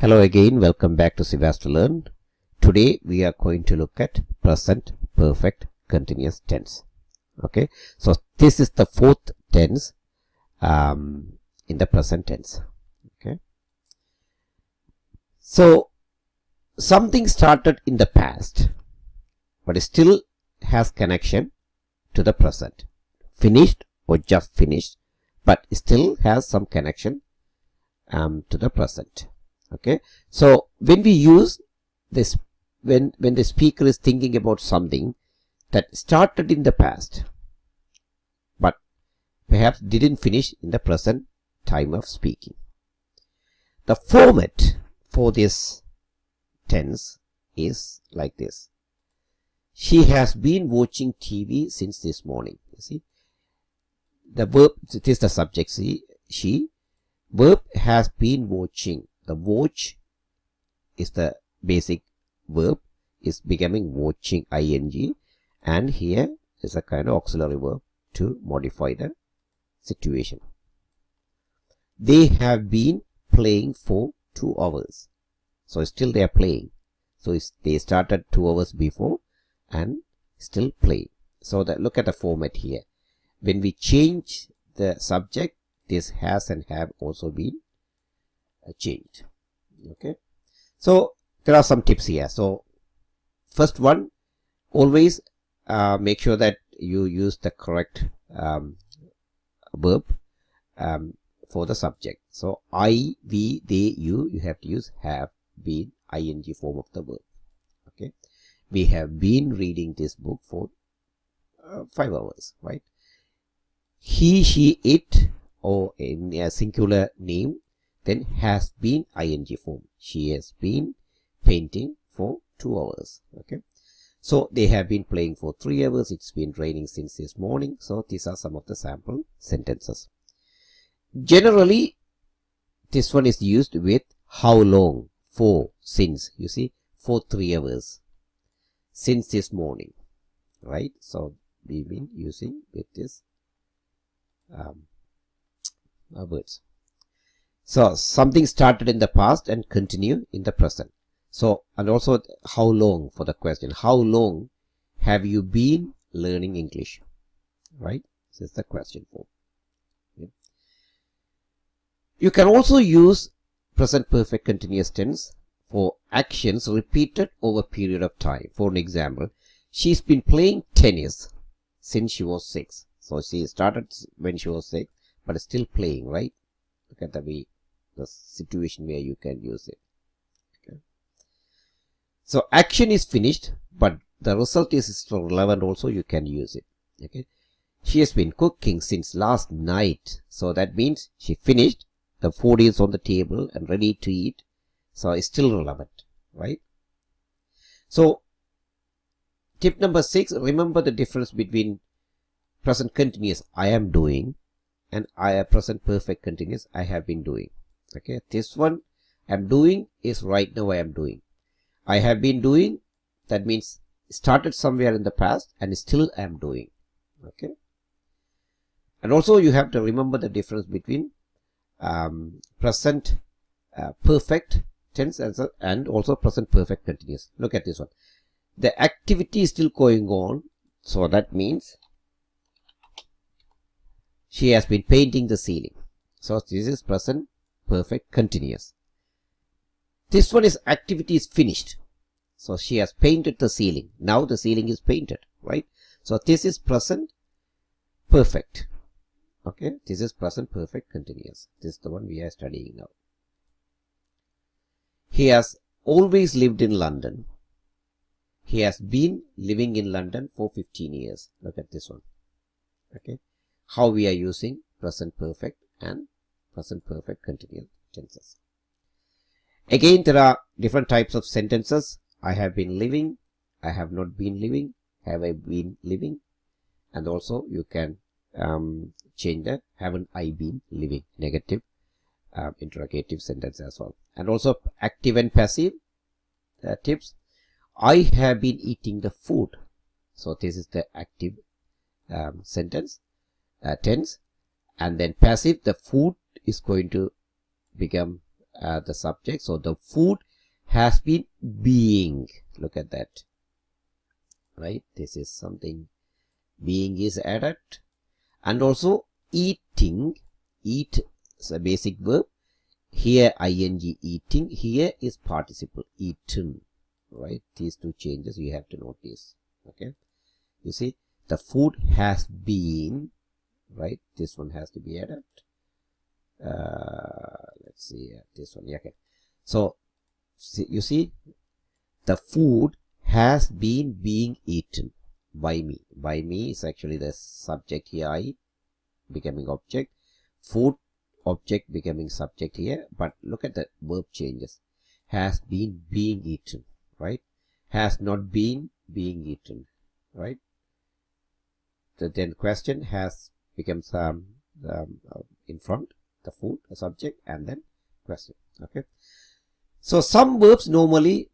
Hello again, welcome back to Sivas to Learn. Today we are going to look at present perfect continuous tense. Okay, so this is the fourth tense in the present tense. Okay, so something started in the past, but it still has connection to the present. Finished or just finished, but it still has some connection to the present. Okay, so when we use this, when the speaker is thinking about something that started in the past but perhaps didn't finish in the present time of speaking, the format for this tense is like this. She has been watching TV since this morning. You see, the verb, it is the subject. See, she, verb has been watching. The watch is the basic verb, is becoming watching ing, and here is a kind of auxiliary verb to modify the situation. They have been playing for 2 hours. So still they are playing. So they started 2 hours before and still playing. So look at the format here. When we change the subject, this has and have also been changed. Okay, so there are some tips here. So first one, always make sure that you use the correct verb for the subject. So I, we, they, you have to use have, been, ing form of the verb. Okay, we have been reading this book for 5 hours, right? He, she, it, or in a singular name, then has been ing form. She has been painting for 2 hours. Okay, so they have been playing for 3 hours. It's been raining since this morning. So these are some of the sample sentences. Generally, this one is used with how long, for, since. You see, for 3 hours, since this morning, right? So we've been using with this words. So something started in the past and continue in the present. So, and also how long for the question. How long have you been learning English? Right? This is the question form. Okay. You can also use present perfect continuous tense for actions repeated over a period of time. For an example, she's been playing tennis since she was 6. So she started when she was 6, but is still playing, right? Look at the situation where you can use it. Okay. So action is finished, but the result is still relevant also, you can use it. Okay. She has been cooking since last night. So that means she finished, the food is on the table and ready to eat. So it's still relevant, right? So tip number 6, remember the difference between present continuous, I am doing, and present perfect continuous, I have been doing. Okay, this one I'm doing is right now I am doing. I have been doing, that means started somewhere in the past and still I am doing. Okay, and also you have to remember the difference between present perfect tense and also present perfect continuous. Look at this one. The activity is still going on, so that means she has been painting the ceiling. So this is present perfect continuous. This one is activity is finished. So she has painted the ceiling. Now the ceiling is painted, right? So this is present perfect. Okay, this is present perfect continuous. This is the one we are studying now. He has always lived in London. He has been living in London for 15 years. Look at this one. Okay, how we are using present perfect and present perfect continuous tenses. Again, there are different types of sentences. I have been living, I have not been living, have I been living, and also you can change that, haven't I been living, negative interrogative sentence as well. And also active and passive tips. I have been eating the food. So this is the active sentence tense, and then passive, the food is going to become the subject. So the food has been being. Look at that. Right? This is something. Being is added. And also eating. Eat is a basic verb. Here ing eating. Here is participle eaten. Right? These two changes you have to notice. Okay. You see, the food has been. Right? This one has to be added. Let's see this one. Yeah, okay. So you see, the food has been being eaten by me. By me is actually the subject here, I becoming object, food object becoming subject here. But look at the verb changes. Has been being eaten, right? Has not been being eaten, right? Then question has becomes in front, the food, the subject, and then question. Okay. So some verbs normally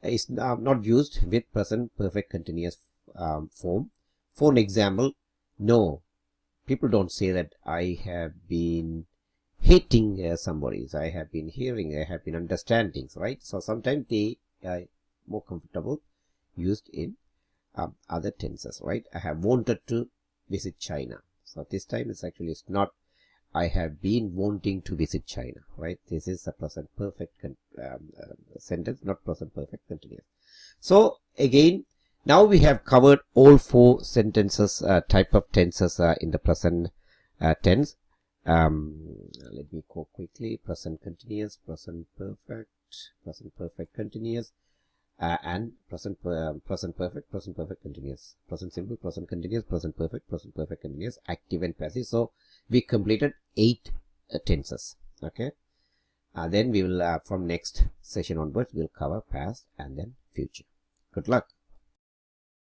is not used with present perfect continuous form. For an example, no. People don't say that I have been hating somebody. I have been hearing, I have been understanding, right? So sometimes they are more comfortable used in other tenses, right? I have wanted to visit China. So this time it's not I have been wanting to visit China, right? This is a present perfect sentence, not present perfect continuous. So again, now we have covered all four sentences, type of tenses in the present tense. Let me go quickly. Present continuous, present perfect continuous, and present perfect continuous, present simple, present continuous, present perfect continuous, active and passive. So we completed 8 tenses. Okay. Then we will from next session onwards we'll cover past and then future. Good luck.